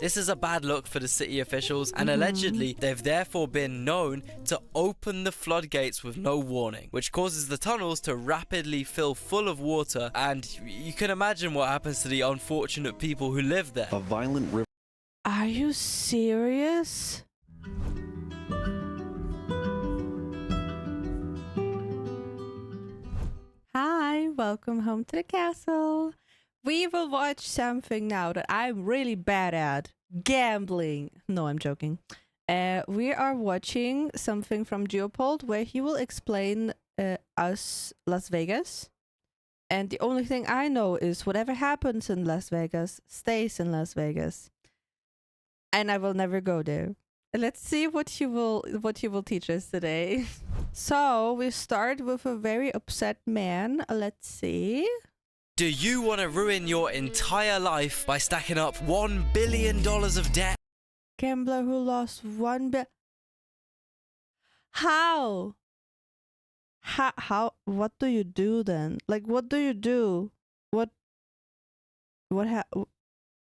This is a bad look for the city officials, and allegedly they've therefore been known to open the floodgates with no warning, which causes the tunnels to rapidly fill full of water, and you can imagine what happens to the unfortunate people who live there. A violent river. Are you serious? Hi, welcome home to the castle. We will watch something now that I'm really bad at. Gambling. No, I'm joking. We are watching something from Geopold where he will explain us Las Vegas. And the only thing I know is whatever happens in Las Vegas stays in Las Vegas. And I will never go there. Let's see what you will teach us today. So we start with a very upset man. Let's see. Do you want to ruin your entire life by stacking up $1 billion of debt? Gambler who lost 1 billion. How? How? What do you do then? Like, what do you do?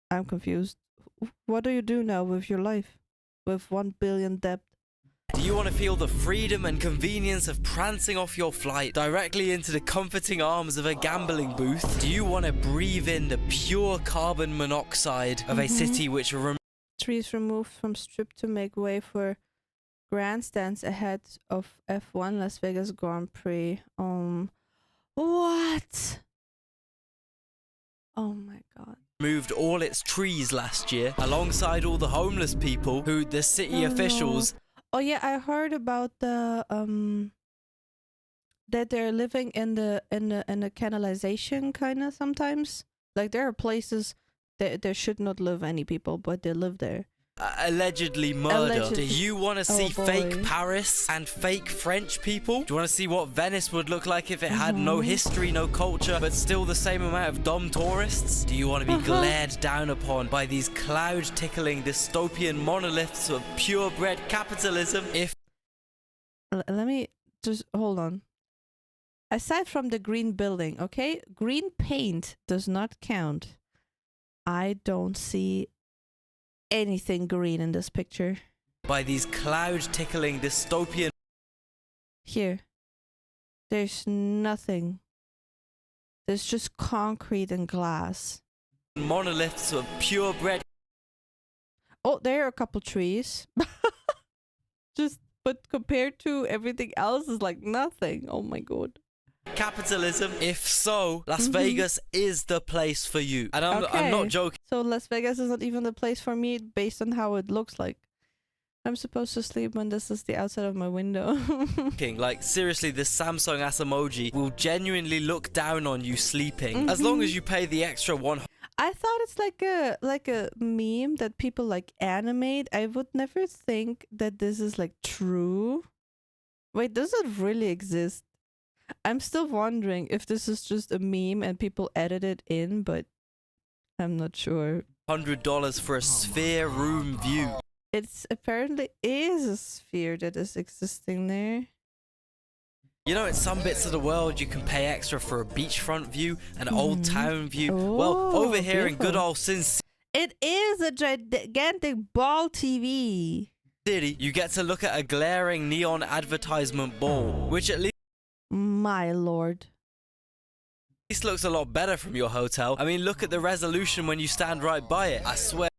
I'm confused. What do you do now with your life? With 1 billion debt? Do you want to feel the freedom and convenience of prancing off your flight directly into the comforting arms of a gambling booth? Do you want to breathe in the pure carbon monoxide of a city which Trees removed from strip to make way for grandstands ahead of F1 Las Vegas Grand Prix. What? Oh my god. removed all its trees last year alongside all the homeless people who the city officials... Oh yeah, I heard about the that they're living in the canalization kind of sometimes. Like there are places that there should not live any people, but they live there. Allegedly murder. Allegedly. Do you want to see fake boy. Paris and fake French people? Do you want to see what Venice would look like if it had no history, no culture, but still the same amount of dumb tourists? Do you want to be glared down upon by these cloud-tickling dystopian monoliths of purebred capitalism? If Let me just hold on. Aside from the green building, okay? Green paint does not count. I don't see anything green in this picture. by these cloud-tickling dystopian... Here. There's nothing. There's just concrete and glass. monoliths of purebred... Oh, there are a couple trees. But compared to everything else, it's like nothing. Oh my god. capitalism. If so, Las Vegas is the place for you. And I'm not joking. So Las Vegas is not even the place for me based on how it looks like. I'm supposed to sleep when this is the outside of my window. Like, seriously, this Samsung ass emoji will genuinely look down on you sleeping. As long as you pay the extra one. I thought it's like a meme that people like animate. I would never think that this is like true. Wait, does it really exist? I'm still wondering if this is just a meme and people edit it in, but I'm not sure. $100 for a sphere room view. It's apparently is a sphere that is existing there. You know, in some bits of the world, you can pay extra for a beachfront view, an old town view. Well, over here in good old Sin It is a gigantic ball TV. City, you get to look at a glaring neon advertisement ball, which at My lord. least looks a lot better from your hotel. I mean, look at the resolution when you stand right by it. I swear.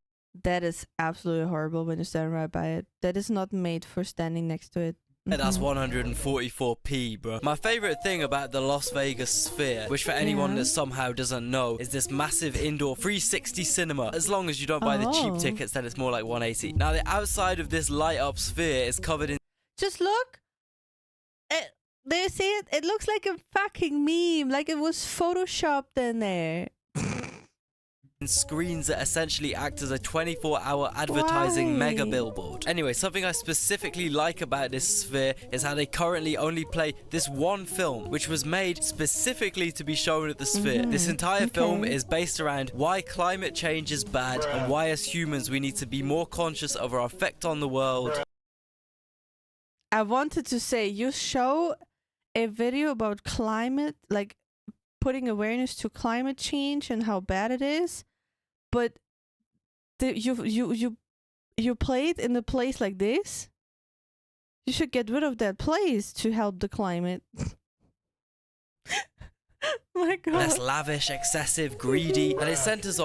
That is absolutely horrible when you stand right by it. That is not made for standing next to it. That's 144p, bro. My favorite thing about the Las Vegas Sphere, which for anyone that somehow doesn't know, is this massive indoor 360 cinema. As long as you don't buy the cheap tickets, then it's more like 180. Now, the outside of this light-up sphere is covered in... Just look. Do you see it? It looks like a fucking meme. Like it was photoshopped in there. screens that essentially act as a 24-hour advertising Why? mega billboard. Anyway, something I specifically like about this sphere is how they currently only play this one film, which was made specifically to be shown at the sphere. This entire film is based around why climate change is bad and why as humans we need to be more conscious of our effect on the world. I wanted to say, you show a video about climate, like putting awareness to climate change and how bad it is, but you played in a place like this. You should get rid of that place to help the climate. My God. Less lavish, excessive, greedy, and it centers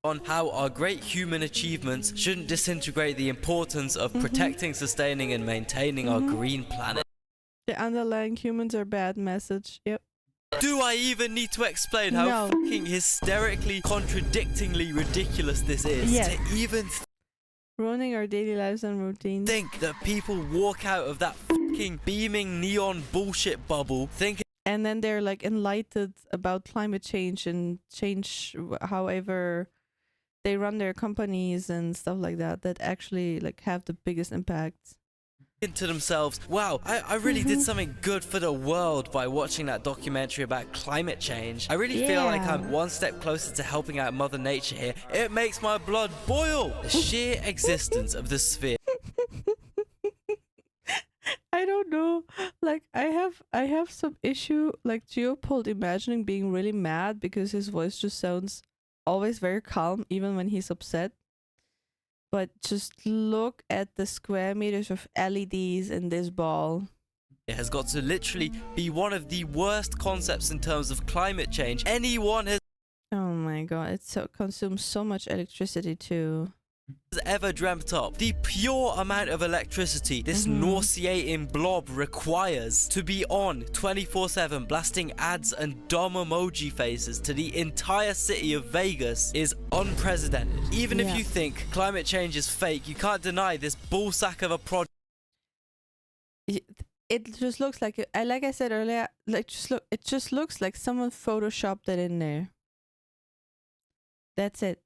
on how our great human achievements shouldn't disintegrate the importance of protecting, sustaining, and maintaining our green planet. The underlying humans are bad message. Yep. Do I even need to explain how fucking hysterically, contradictingly ridiculous this is? Yes. To even Ruining our daily lives and routines. think that people walk out of that fucking beaming neon bullshit bubble thinking. And then they're like enlightened about climate change and change however they run their companies and stuff like that actually like have the biggest impact. To themselves, wow, I really did something good for the world by watching that documentary about climate change. I really feel like I'm one step closer to helping out Mother Nature here. It makes my blood boil. The sheer existence of the sphere. I don't know. Like I have some issue like Geopold imagining being really mad because his voice just sounds always very calm even when he's upset. But just look at the square meters of LEDs in this ball. It has got to literally be one of the worst concepts in terms of climate change anyone has Oh my God, it consumes so much electricity too. ever dreamt up. The pure amount of electricity this nauseating blob requires to be on 24/7 blasting ads and dumb emoji faces to the entire city of Vegas is unprecedented. Even if you think climate change is fake, you can't deny this bullsack of a project. It just looks like like I said earlier, like it just looks like someone photoshopped it in there. That's it.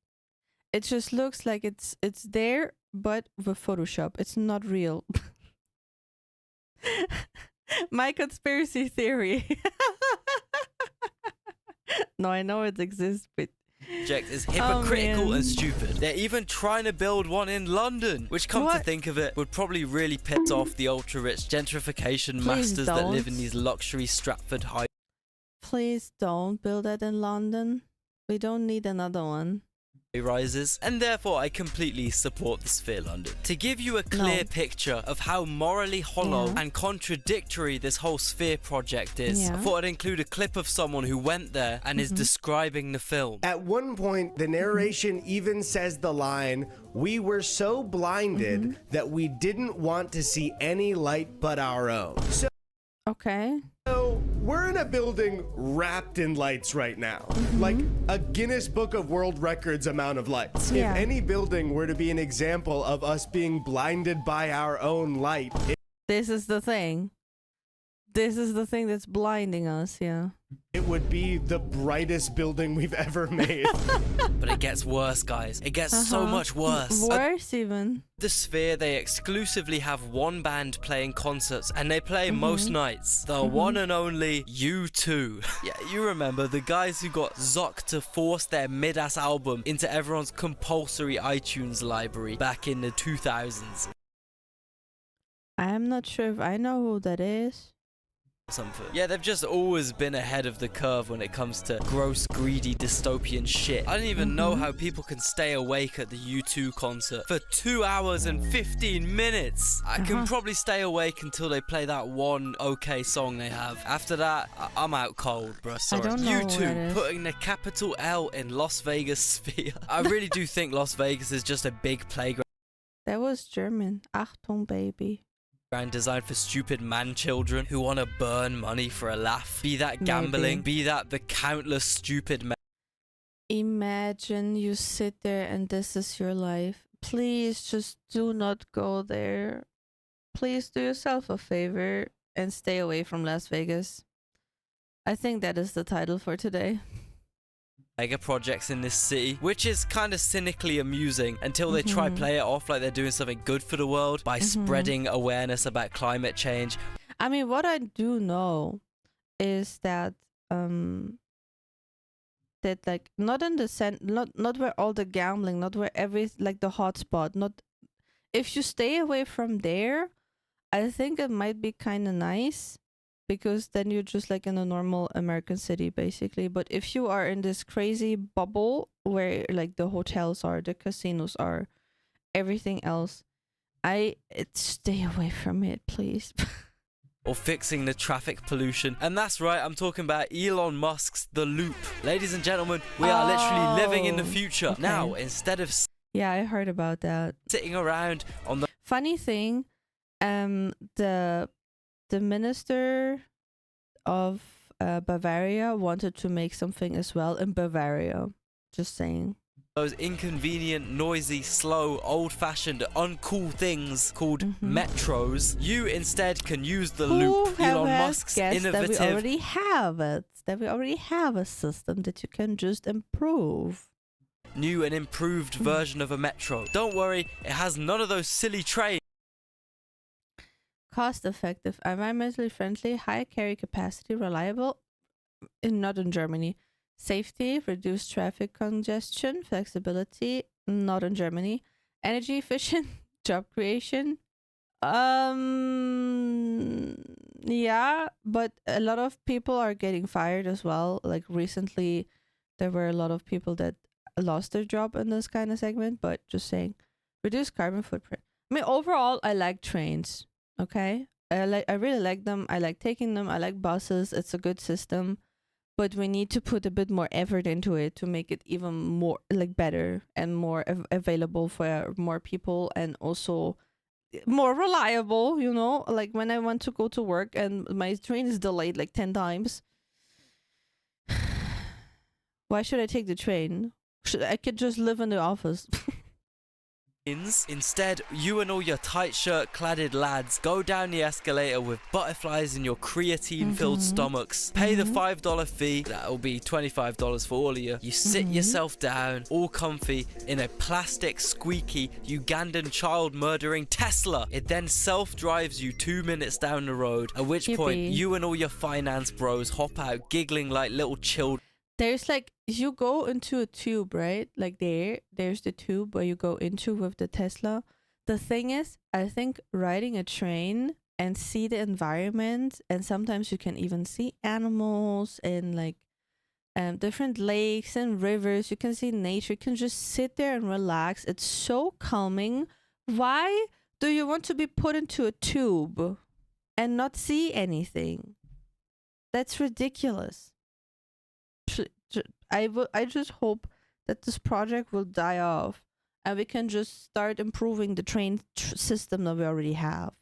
It just looks like it's there, but with Photoshop. It's not real. My conspiracy theory. No, I know it exists, but Project is hypocritical and stupid. They're even trying to build one in London, which, come to think of it, would probably really piss off the ultra-rich gentrification masters that live in these luxury Stratford high. Please don't build that in London. We don't need another one. Rises, and therefore I completely support the Sphere London. To give you a clear picture of how morally hollow and contradictory this whole Sphere project is, I thought I'd include a clip of someone who went there and is describing the film. At one point, the narration even says the line, "We were so blinded that we didn't want to see any light but our own." So we're in a building wrapped in lights right now, like a Guinness Book of World Records amount of lights. If any building were to be an example of us being blinded by our own light, this is the thing. This is the thing that's blinding us, it would be the brightest building we've ever made. But it gets worse, guys. It gets so much worse. Worse even. The Sphere, they exclusively have one band playing concerts, and they play most nights. The one and only U2. Yeah, you remember the guys who got Zuck to force their mid-ass album into everyone's compulsory iTunes library back in the 2000s. I'm not sure if I know who that is. Yeah, they've just always been ahead of the curve when it comes to gross, greedy, dystopian shit. I don't even know how people can stay awake at the U2 concert for 2 hours and 15 minutes. I can probably stay awake until they play that one okay song they have. After that, I'm out cold, bruh. Sorry. I don't know U2 putting the capital L in Las Vegas Sphere. I really do think Las Vegas is just a big playground. That was German. Achtung, baby. Designed for stupid man-children who want to burn money for a laugh. Be that gambling, be that the countless stupid men. Imagine you sit there and this is your life. Please just do not go there. Please do yourself a favor and stay away from Las Vegas. I think that is the title for today. Mega projects in this city, which is kind of cynically amusing until they try play it off like they're doing something good for the world by spreading awareness about climate change. I mean, what I do know is that that like not in the not where all the gambling, not where like the hotspot, not if you stay away from there, I think it might be kind of nice. because then you're just like in a normal American city basically. But if you are in this crazy bubble where like the hotels are, the casinos are, everything else, stay away from it, please. Or fixing the traffic pollution. And that's right, I'm talking about Elon Musk's The Loop. Ladies and gentlemen, we are literally living in the future. Okay. Now, instead of Yeah, I heard about that. sitting around on the Funny thing, the minister of Bavaria wanted to make something as well in Bavaria. Just saying. those inconvenient, noisy, slow, old-fashioned, uncool things called metros, you instead can use the Loop, Elon Musk's innovative... That we already have it. That we already have a system that you can just improve. New and improved version of a metro. Don't worry, it has none of those silly trains. Cost-effective, environmentally friendly, high carry capacity, reliable, not in Germany. Safety, reduced traffic congestion, flexibility, not in Germany. Energy efficient, job creation. Yeah, but a lot of people are getting fired as well. Like recently, there were a lot of people that lost their job in this kind of segment, but just saying, reduce carbon footprint. I mean, overall, I like trains. Okay, I really like them. I like taking them. I like buses. It's a good system, but we need to put a bit more effort into it to make it even more like better and more available for more people, and also more reliable. You know, like when I want to go to work and my train is delayed like 10 times. Why should I take the train? I could just live in the office. Instead, you and all your tight shirt cladded lads go down the escalator with butterflies in your creatine filled stomachs, pay the $5 fee, that'll be $25 for all of you. You sit yourself down, all comfy, in a plastic squeaky Ugandan child murdering Tesla. It then self-drives you 2 minutes down the road, at which point you and all your finance bros hop out giggling like little children. There's like, you go into a tube, right? Like there's the tube where you go into with the Tesla. The thing is, I think riding a train and see the environment, and sometimes you can even see animals and like different lakes and rivers. You can see nature. You can just sit there and relax. It's so calming. Why do you want to be put into a tube and not see anything? That's ridiculous. I just hope that this project will die off and we can just start improving the train system that we already have.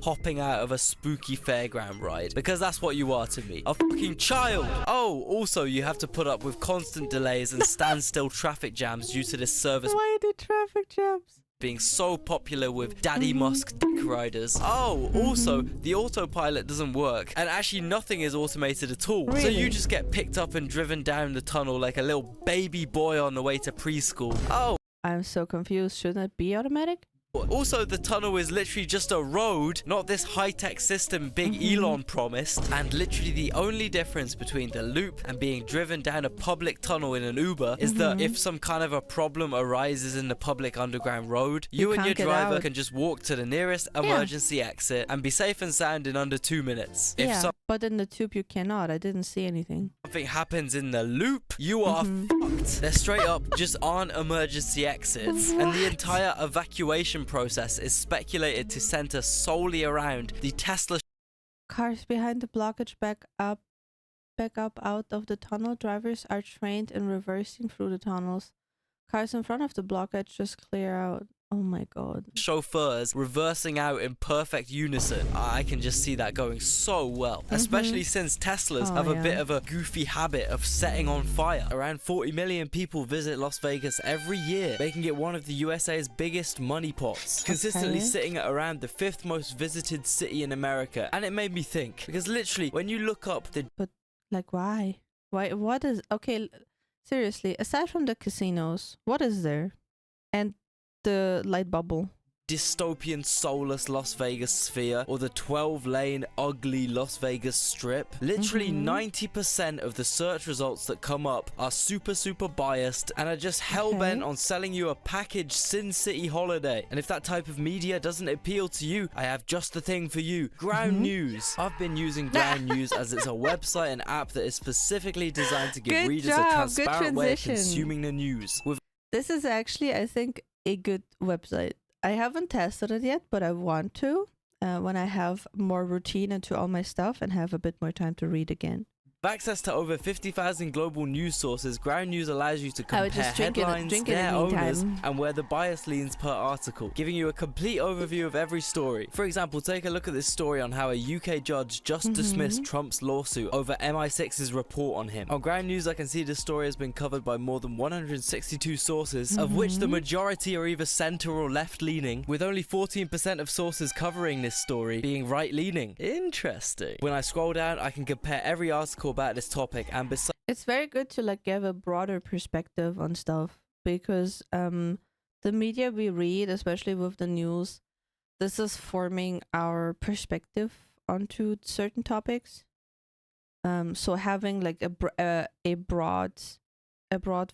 Hopping out of a spooky fairground ride, because that's what you are to me, a fucking child. Oh, also you have to put up with constant delays and standstill traffic jams due to this service. Why the traffic jams Being so popular with Daddy Musk dick riders. Oh, also, the autopilot doesn't work, and actually nothing is automated at all. Really? So you just get picked up and driven down the tunnel like a little baby boy on the way to preschool. Oh. I'm so confused. Shouldn't it be automatic? Also, the tunnel is literally just a road, not this high-tech system Big Elon promised. And literally the only difference between the Loop and being driven down a public tunnel in an Uber is that if some kind of a problem arises in the public underground road, you and your driver can just walk to the nearest emergency exit and be safe and sound in under 2 minutes. If but in the tube you cannot. I didn't see anything. something happens in the Loop, you are fucked. There straight up just aren't emergency exits, and the entire evacuation process is speculated to center solely around the Tesla. Cars behind the blockage back up out of the tunnel. Drivers are trained in reversing through the tunnels. Cars in front of the blockage just clear out. Oh my god. Chauffeurs reversing out in perfect unison. I can just see that going so well, especially since Teslas have a bit of a goofy habit of setting on fire. Around 40 million people visit Las Vegas every year, making it one of the USA's biggest money pots, consistently sitting at around the 5th most visited city in America. And it made me think, because literally when you look up the... But like why? What is... Okay, seriously, aside from the casinos, what is there? And the light bubble. dystopian soulless Las Vegas sphere or the 12-lane ugly Las Vegas strip. Literally 90% of the search results that come up are super biased and are just hell-bent on selling you a packaged Sin City holiday. And if that type of media doesn't appeal to you, I have just the thing for you. Ground News. I've been using Ground News as it's a website and app that is specifically designed to give readers a transparent way of consuming the news. This is actually, I think, a good website. I haven't tested it yet, but I want to when I have more routine into all my stuff and have a bit more time to read again. With access to over 50,000 global news sources, Ground News allows you to compare headlines, their owners, and where the bias leans per article, giving you a complete overview of every story. For example, take a look at this story on how a UK judge just dismissed Trump's lawsuit over MI6's report on him. On Ground News, I can see this story has been covered by more than 162 sources, of which the majority are either center or left-leaning, with only 14% of sources covering this story being right-leaning. Interesting. When I scroll down, I can compare every article about this topic, and besides, it's very good to like give a broader perspective on stuff, because the media we read, especially with the news, this is forming our perspective onto certain topics. So having like a broad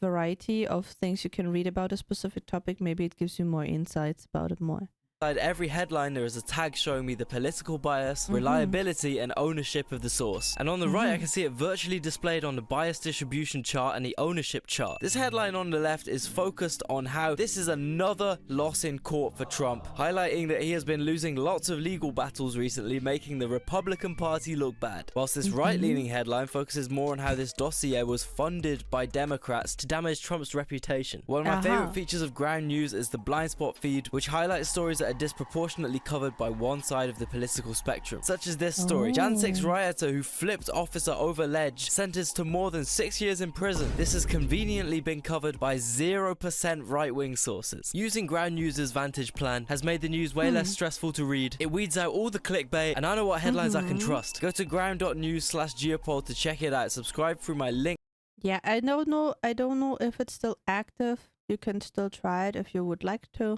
variety of things you can read about a specific topic, maybe it gives you more insights about it more. Inside every headline, there is a tag showing me the political bias, reliability, and ownership of the source. And on the right, I can see it virtually displayed on the bias distribution chart and the ownership chart. This headline on the left is focused on how this is another loss in court for Trump, highlighting that he has been losing lots of legal battles recently, making the Republican Party look bad. Whilst this right-leaning headline focuses more on how this dossier was funded by Democrats to damage Trump's reputation. One of my favorite features of Ground News is the blind spot feed, which highlights stories that are disproportionately covered by one side of the political spectrum, such as this story. Jan 6 rioter who flipped officer over ledge, sentenced to more than 6 years in prison. This has conveniently been covered by 0% right-wing sources. Using Ground News' Vantage plan has made the news way less stressful to read. It weeds out all the clickbait, and I know what headlines I can trust. Go to ground.news/geopol to check it out. Subscribe through my link. Yeah, I don't know if it's still active. You can still try it if you would like to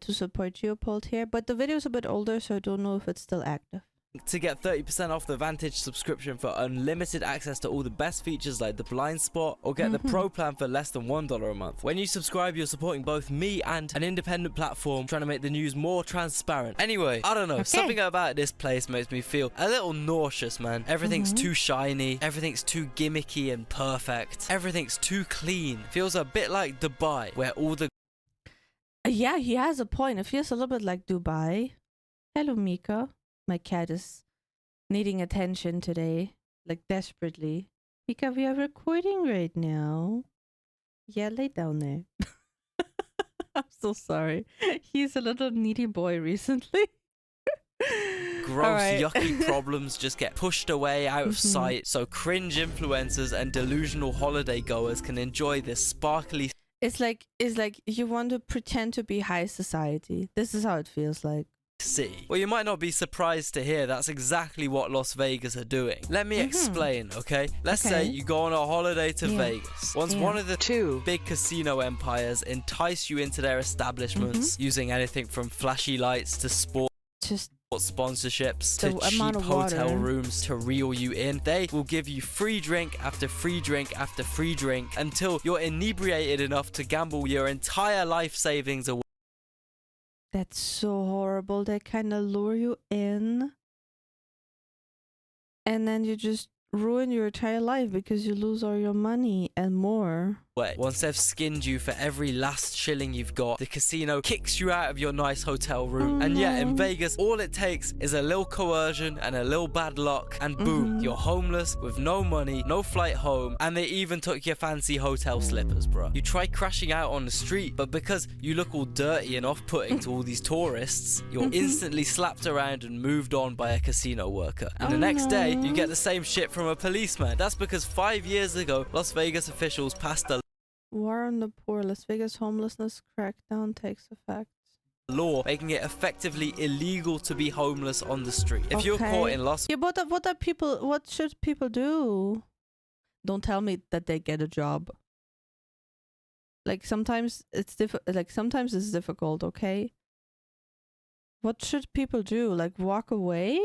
support Geopold here, but the video is a bit older, so I don't know if it's still active. To get 30% off the Vantage subscription for unlimited access to all the best features like the blind spot, or get the pro plan for less than $1 a month. When you subscribe, you're supporting both me and an independent platform trying to make the news more transparent. Anyway, I don't know, something about this place makes me feel a little nauseous, man. Everything's too shiny, everything's too gimmicky and perfect, everything's too clean. Feels a bit like Dubai, where all the Yeah, he has a point. It feels a little bit like Dubai. Hello, Mika. My cat is needing attention today, like desperately. Mika, we are recording right now. Yeah, lay down there. I'm so sorry. He's a little needy boy recently. gross, yucky problems just get pushed away out of sight, so cringe influencers and delusional holiday goers can enjoy this sparkly. It's like you want to pretend to be high society. This is how it feels like. City. Well, you might not be surprised to hear that's exactly what Las Vegas are doing. Let me explain, okay? Let's say you go on a holiday to Vegas. Once one of the two big casino empires entice you into their establishments, using anything from flashy lights to sports sponsorships to cheap hotel rooms to reel you in, they will give you free drink after free drink after free drink until you're inebriated enough to gamble your entire life savings away. That's so horrible. They kind of lure you in, and then you just ruin your entire life because you lose all your money and more. Once they've skinned you for every last shilling you've got, the casino kicks you out of your nice hotel room. And yet in Vegas, all it takes is a little coercion and a little bad luck, and boom, you're homeless with no money, no flight home, and they even took your fancy hotel slippers, bro. You try crashing out on the street, but because you look all dirty and off-putting to all these tourists, you're instantly slapped around and moved on by a casino worker. And the next day, you get the same shit from a policeman. That's because 5 years ago, Las Vegas officials passed a War on the poor. Las Vegas homelessness crackdown takes effect. Law making it effectively illegal to be homeless on the street. If you're caught in Las but what should people do? Don't tell me that they get a job. Like sometimes it's sometimes it's difficult, okay? What should people do? Like walk away?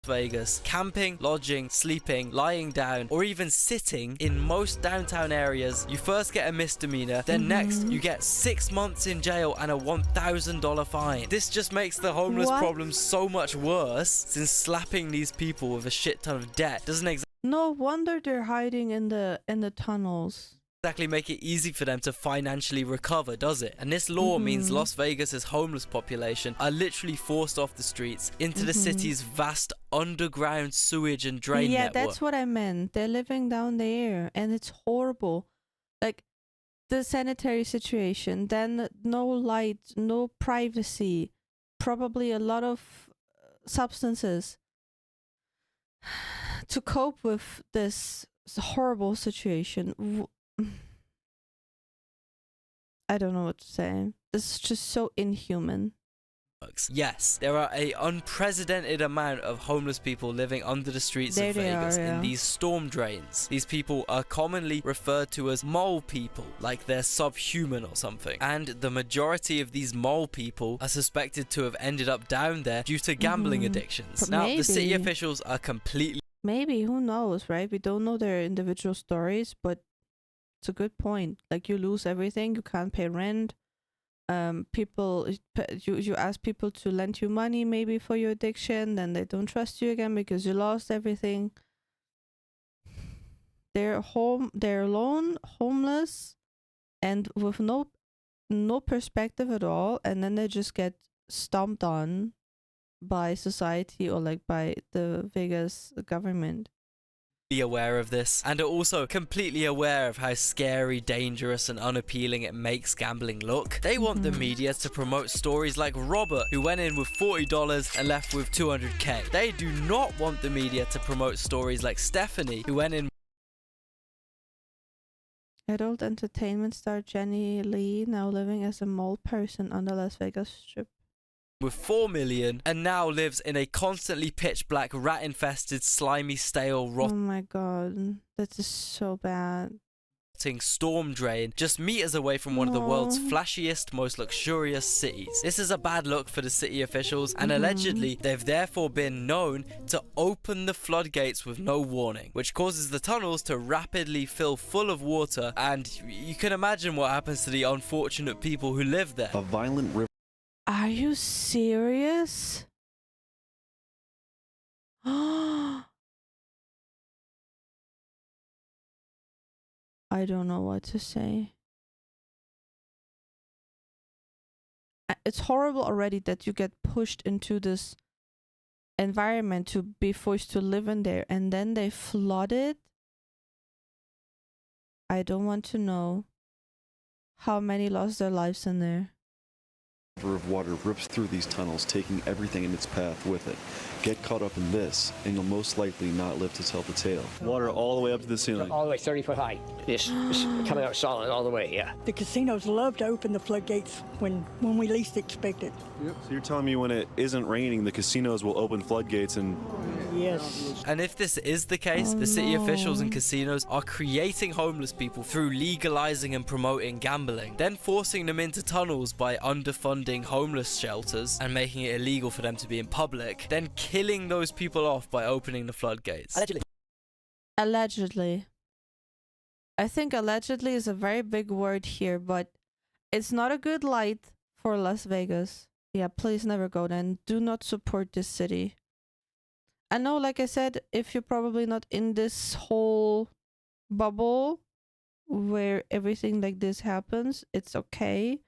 Vegas. Camping, lodging, sleeping, lying down, or even sitting in most downtown areas, you first get a misdemeanor, then next you get 6 months in jail and a $1,000 fine. This just makes the homeless problem so much worse, since slapping these people with a shit ton of debt doesn't No wonder they're hiding in the tunnels. exactly make it easy for them to financially recover, does it? And this law means Las Vegas's homeless population are literally forced off the streets into the city's vast underground sewage and drain network. Yeah, that's what I meant. They're living down there, and it's horrible. Like the sanitary situation, then no light, no privacy, probably a lot of substances to cope with this horrible situation. I don't know what to say. This is just so inhuman. Yes, there are an unprecedented amount of homeless people living under the streets of Vegas in these storm drains. These people are commonly referred to as mole people, like they're subhuman or something. And the majority of these mole people are suspected to have ended up down there due to gambling addictions. Now, the city officials are completely... Maybe, who knows, right? We don't know their individual stories, but it's a good point. Like, you lose everything, you can't pay rent. You ask people to lend you money maybe for your addiction, then they don't trust you again because you lost everything. They're alone, homeless, and with no perspective at all, and then they just get stomped on by society or like by the Vegas government. Aware of this, and are also completely aware of how scary, dangerous, and unappealing it makes gambling look. They want the media to promote stories like Robert, who went in with $40 and left with $200K. They do not want the media to promote stories like Stephanie, who went in... Adult entertainment star Jenny Lee, now living as a mole person on the Las Vegas Strip, with 4 million, and now lives in a constantly pitch black, rat infested, slimy, stale, oh my god, that is so bad, rotting storm drain just meters away from one of the world's flashiest, most luxurious cities. This is a bad look for the city officials, and allegedly they've therefore been known to open the floodgates with no warning, which causes the tunnels to rapidly fill full of water, and you can imagine what happens to the unfortunate people who live there. A violent river. Are you serious? I don't know what to say. It's horrible already that you get pushed into this environment to be forced to live in there, and then they flood it. I don't want to know how many lost their lives in there. Of water rips through these tunnels, taking everything in its path with it. Get caught up in this, and you'll most likely not live to tell the tale. Water all the way up to the ceiling. All the way 30 foot high. It's coming out solid all the way, yeah. The casinos love to open the floodgates when we least expect it. Yep. So you're telling me when it isn't raining, the casinos will open floodgates and... Yes. And if this is the case, the city officials and casinos are creating homeless people through legalizing and promoting gambling, then forcing them into tunnels by underfunding homeless shelters and making it illegal for them to be in public, then killing those people off by opening the floodgates. Allegedly. I think allegedly is a very big word here, but it's not a good light for Las Vegas. Yeah, please never go there and do not support this city. I know, like I said, if you're probably not in this whole bubble where everything like this happens, it's okay.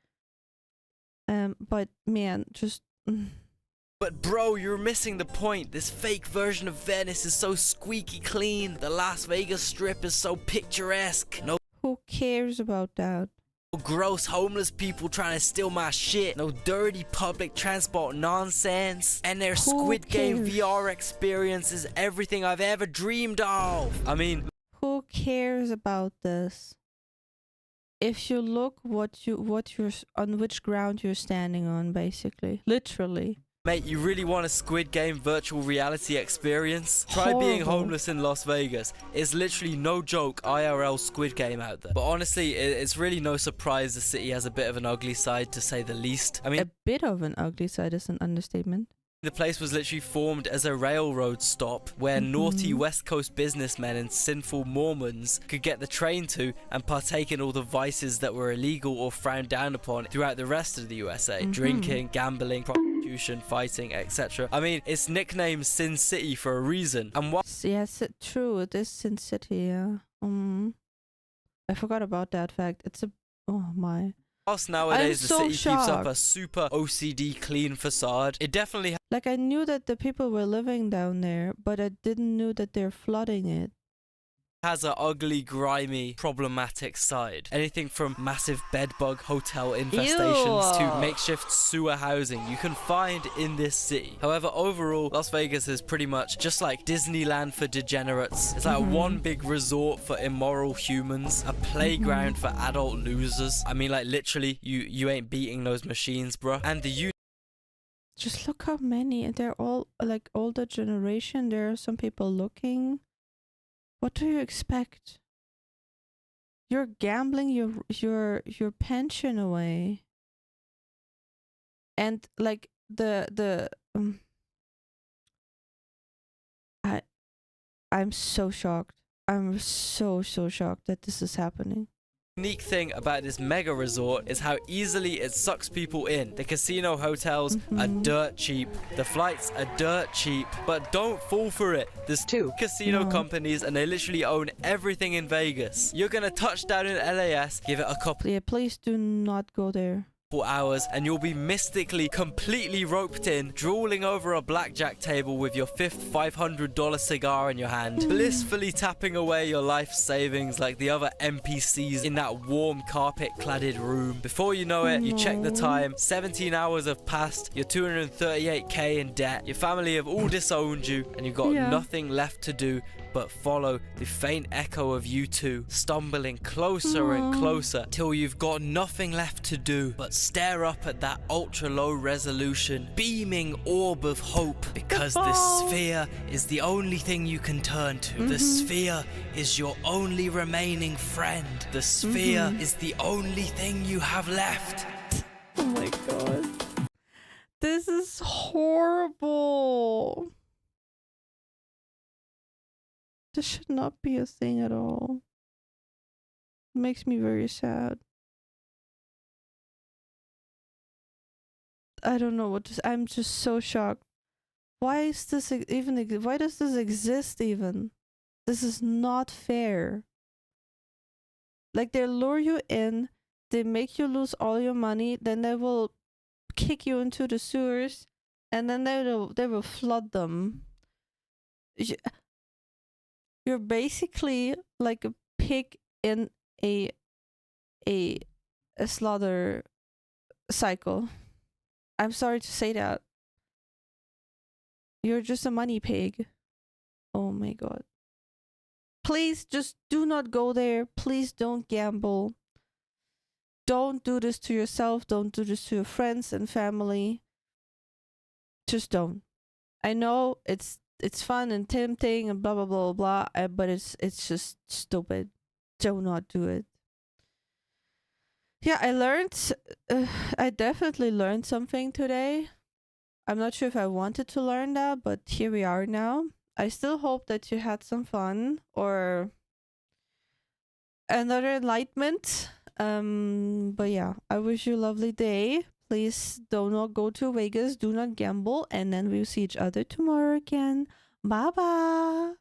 But man, just... But bro, you're missing the point. This fake version of Venice is so squeaky clean. The Las Vegas Strip is so picturesque. No... Who cares about that? Gross homeless people trying to steal my shit. No dirty public transport nonsense. And their Squid Game VR experience is everything I've ever dreamed of. I mean... Who cares about this? If you look what you're on which ground you're standing on, basically. Literally. Mate, you really want a Squid Game virtual reality experience? Try being homeless in Las Vegas. It's literally no joke IRL Squid Game out there. But honestly, it's really no surprise the city has a bit of an ugly side, to say the least. I mean, A bit of an ugly side is an understatement. the place was literally formed as a railroad stop where naughty West Coast businessmen and sinful Mormons could get the train to and partake in all the vices that were illegal or frowned down upon throughout the rest of the USA. Drinking, gambling, prostitution, fighting, etc. I mean, it's nicknamed Sin City for a reason. And what? Yes, true. It is Sin City, yeah. I forgot about that fact. It's a... Oh my... Whilst nowadays the so city keeps up a shocked. super OCD clean facade, it definitely Like, I knew that the people were living down there, but I didn't know that they're flooding it. has an ugly, grimy, problematic side. Anything from massive bedbug hotel infestations to makeshift sewer housing you can find in this city. However, overall, Las Vegas is pretty much just like Disneyland for degenerates. It's like one big resort for immoral humans, a playground for adult losers. I mean, like, literally, you ain't beating those machines, bro. And the Just look how many, and they're all like older generation. There are some people looking. What do you expect? You're gambling your pension away. And like I'm so shocked. I'm so shocked that this is happening. unique thing about this mega resort is how easily it sucks people in. The casino hotels are dirt cheap, the flights are dirt cheap, but don't fall for it. There's two casino companies and they literally own everything in Vegas. You're gonna touch down in LAS, give it a couple Yeah, please do not go there. hours and you'll be mystically completely roped in, drooling over a blackjack table with your fifth $500 cigar in your hand, blissfully tapping away your life savings like the other NPCs in that warm carpet-cladded room. Before you know it, you check the time, 17 hours have passed, you're 238k in debt, your family have all disowned you, and you've got nothing left to do but follow the faint echo of you two, stumbling closer and closer till you've got nothing left to do but stare up at that ultra low resolution, beaming orb of hope, because the sphere is the only thing you can turn to. The sphere is your only remaining friend. The sphere is the only thing you have left. Oh my god. This is horrible. This should not be a thing at all. It makes me very sad. I don't know what to say. I'm just so shocked. Why is this even? Why does this exist even? This is not fair. Like, they lure you in, they make you lose all your money, then they will kick you into the sewers, and then they will flood them. You're basically like a pig in a slaughter cycle. I'm sorry to say that. You're just a money pig. Oh my god. Please just do not go there. Please don't gamble. Don't do this to yourself. Don't do this to your friends and family. Just don't. I know it's fun and tempting and blah blah blah blah, but it's just stupid. Do not do it. Yeah, I definitely learned something today. I'm not sure if I wanted to learn that, but here we are now. I still hope that you had some fun or another enlightenment. But yeah, I wish you a lovely day. Please do not go to Vegas, do not gamble, and then we'll see each other tomorrow again. Bye bye.